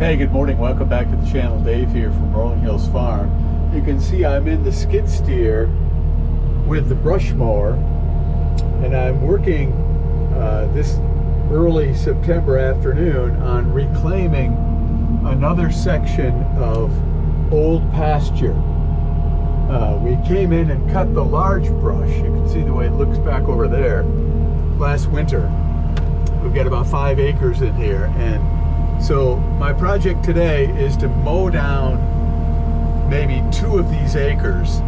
Hey, good morning. Welcome back to the channel. Dave here from Rolling Hills Farm. You can see I'm in the skid steer with the brush mower, and I'm working this early September afternoon on reclaiming another section of old pasture. We came in and cut the large brush. You can see the way it looks back over there last winter. We've got about 5 acres in here, and so my project today is to mow down maybe 2 of these acres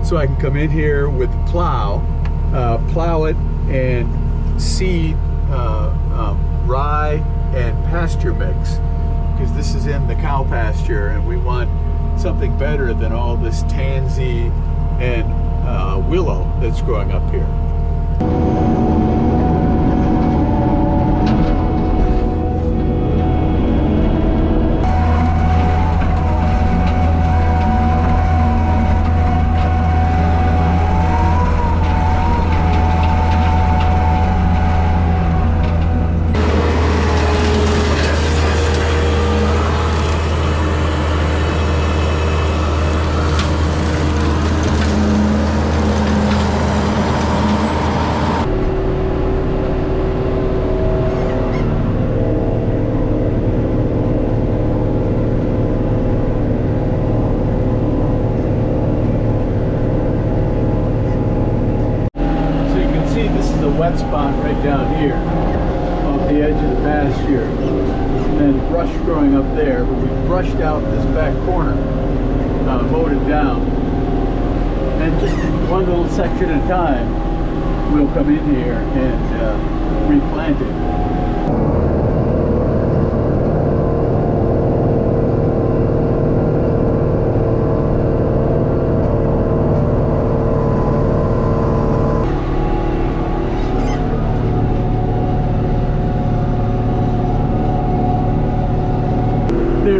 so I can come in here with the plow, plow it and seed rye and pasture mix, because this is in the cow pasture and we want something better than all this tansy and willow that's growing up here. Wet spot right down here off the edge of the pasture, and then brush growing up there, but we've brushed out this back corner, mowed it down, and just one little section at a time we'll come in here and replant it.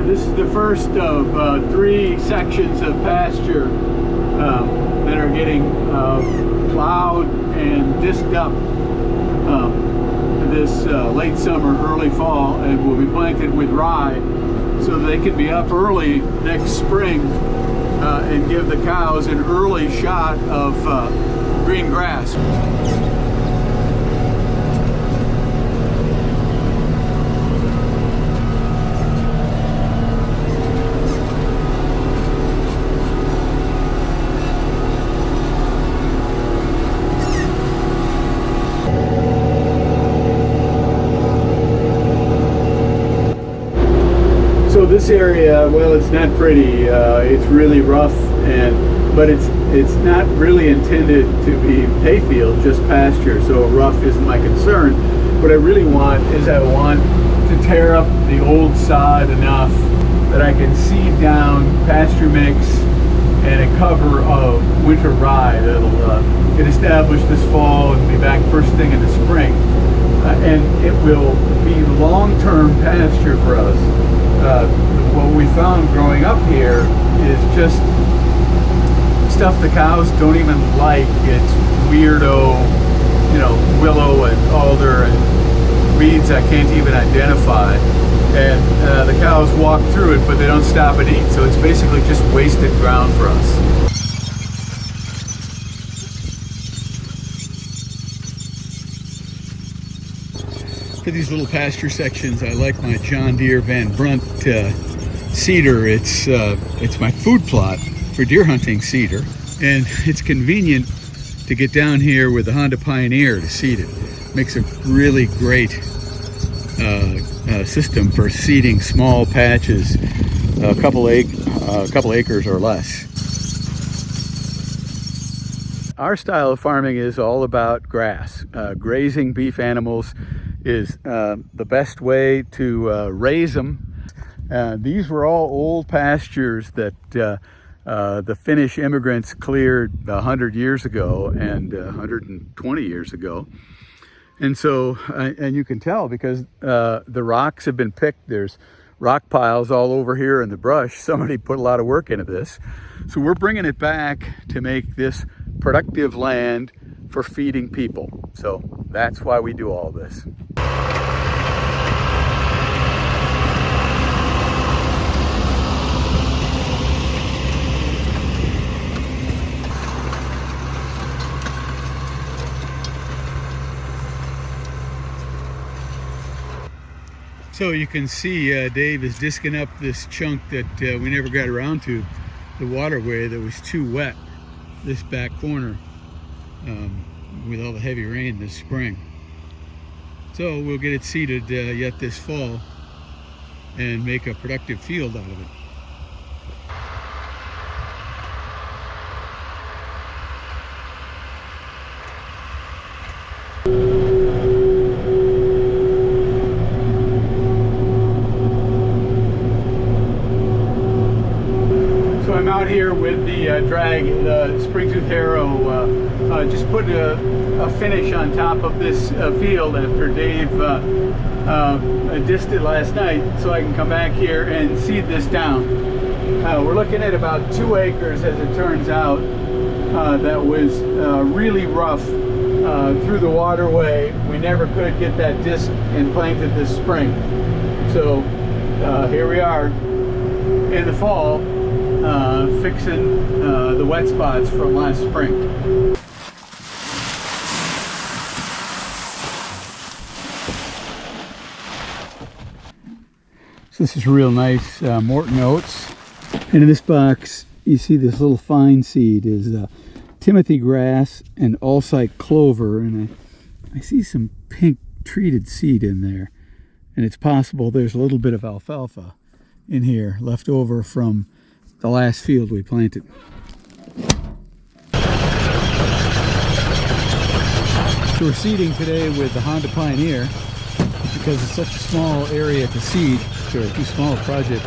This is the first of 3 sections of pasture that are getting plowed and disked up this late summer, early fall, and will be planted with rye so they can be up early next spring and give the cows an early shot of green grass. So this area, well, it's not pretty. It's really rough, but it's not really intended to be hayfield, just pasture. So rough isn't my concern. What I really want is I want to tear up the old sod enough that I can seed down pasture mix and a cover of winter rye that'll get established this fall and be back first thing in the spring. And it will be long-term pasture for us. What we found growing up here is just stuff the cows don't even like. It's weirdo, willow and alder and weeds I can't even identify. And the cows walk through it, but they don't stop and eat. So it's basically just wasted ground for us. For these little pasture sections, I like my John Deere Van Brunt seeder. It's my food plot for deer hunting seeder, and it's convenient to get down here with the Honda Pioneer to seed it. Makes a really great system for seeding small patches, a couple acres or less. Our style of farming is all about grass. Grazing beef animals is the best way to raise them. These were all old pastures that the Finnish immigrants cleared 100 years ago and 120 years ago. And so, and you can tell because the rocks have been picked. There's rock piles all over here in the brush. Somebody put a lot of work into this. So we're bringing it back to make this productive land for feeding people. So that's why we do all this. So you can see Dave is disking up this chunk that we never got around to, the waterway that was too wet, this back corner, with all the heavy rain this spring. So we'll get it seeded yet this fall and make a productive field out of it. So I'm out here with the drag, the spring-tooth harrow, just put a finish on top of this field after Dave dissed it last night, so I can come back here and seed this down. We're looking at about 2 acres, as it turns out, that was really rough through the waterway. We never could get that disc implanted this spring. So here we are in the fall, fixing the wet spots from last spring. So this is real nice Morton oats, and in this box you see this little fine seed is Timothy grass and Alsike clover, and I see some pink treated seed in there, and it's possible there's a little bit of alfalfa in here left over from the last field we planted. So we're seeding today with the Honda Pioneer because it's such a small area to seed, or too small a project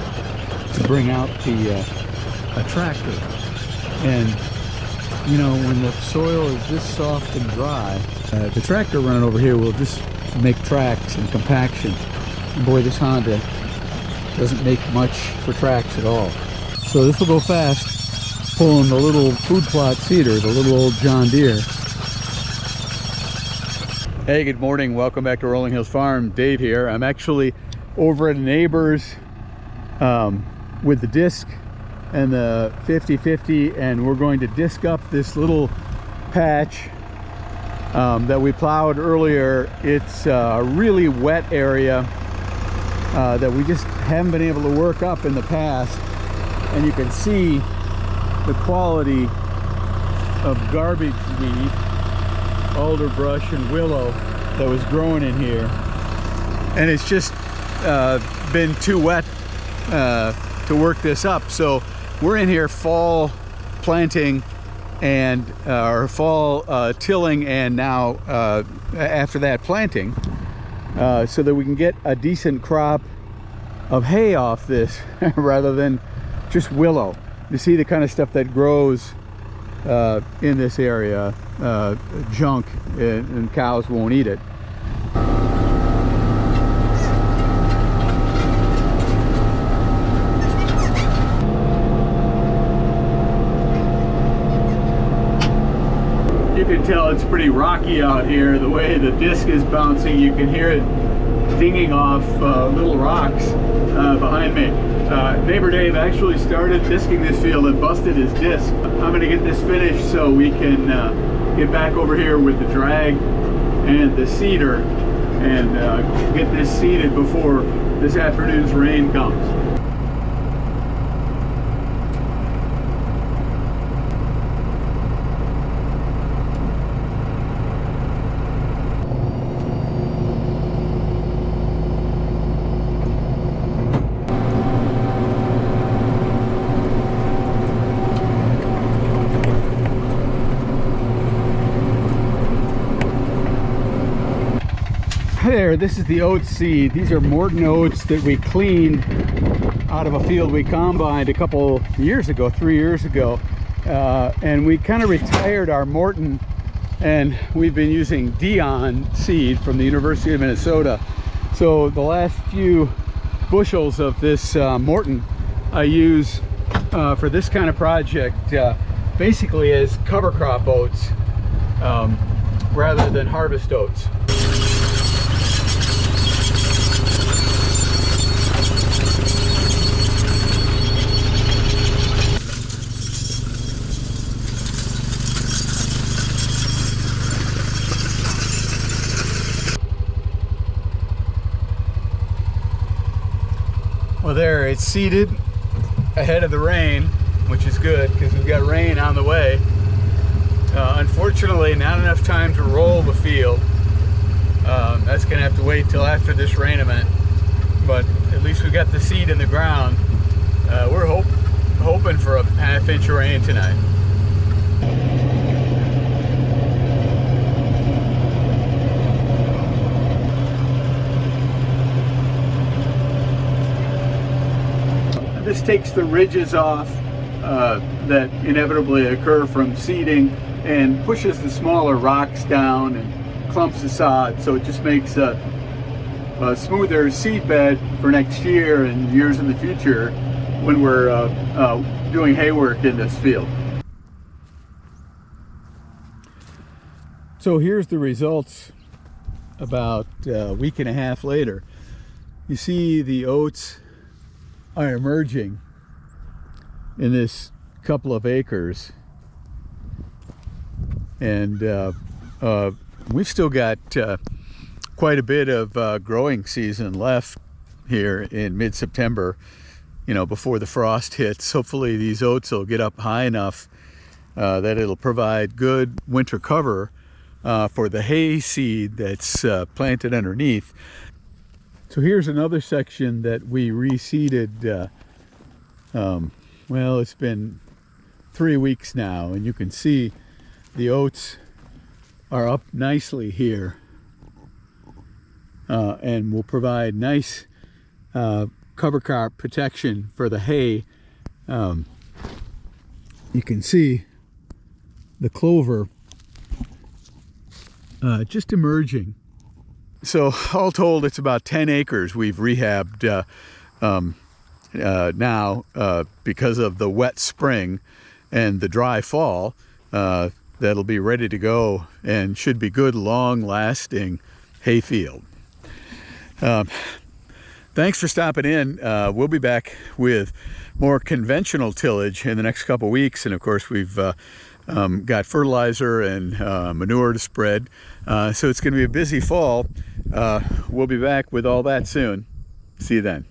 to bring out a tractor. And you know, when the soil is this soft and dry, the tractor running over here will just make tracks and compaction. And boy, this Honda doesn't make much for tracks at all. So this will go fast, pulling the little food plot seeder, the little old John Deere. Hey, good morning. Welcome back to Rolling Hills Farm. Dave here. I'm actually over at a neighbor's with the disc and the 50/50, and we're going to disc up this little patch that we plowed earlier. It's a really wet area that we just haven't been able to work up in the past, and you can see the quality of garbage weed, alder brush and willow that was growing in here, and it's just been too wet to work this up. So we're in here fall planting and or fall tilling, and now after that planting, so that we can get a decent crop of hay off this rather than just willow. You see the kind of stuff that grows in this area, junk, and cows won't eat it. You can tell it's pretty rocky out here. The way the disc is bouncing, you can hear it dinging off little rocks behind me. Neighbor Dave actually started disking this field and busted his disc. I'm going to get this finished so we can get back over here with the drag and the seeder and get this seeded before this afternoon's rain comes. There, this is the oat seed. These are Morton oats that we cleaned out of a field we combined a couple years ago, 3 years ago, and we kind of retired our Morton, and we've been using Dion seed from the University of Minnesota. So the last few bushels of this Morton I use for this kind of project, basically as cover crop oats rather than harvest oats. Well, there, it's seeded ahead of the rain, which is good because we've got rain on the way. Unfortunately, not enough time to roll the field. That's going to have to wait till after this rain event. But at least we got the seed in the ground. We're hoping for a half-inch of rain tonight. This takes the ridges off that inevitably occur from seeding and pushes the smaller rocks down and clumps of sod, so it just makes a smoother seed bed for next year and years in the future when we're doing hay work in this field. So here's the results about a week and a half later. You see the oats are emerging in this couple of acres, and we've still got quite a bit of growing season left here in mid-September, you know, before the frost hits. Hopefully these oats will get up high enough that it'll provide good winter cover for the hay seed that's planted underneath. So here's another section that we reseeded. Well, it's been 3 weeks now, and you can see the oats are up nicely here, and will provide nice cover crop protection for the hay. You can see the clover just emerging. So all told, it's about 10 acres we've rehabbed now because of the wet spring and the dry fall. That'll be ready to go and should be good, long-lasting hay field. Thanks for stopping in. We'll be back with more conventional tillage in the next couple weeks, and of course we've got fertilizer and manure to spread, so it's going to be a busy fall. We'll be back with all that soon. See you then.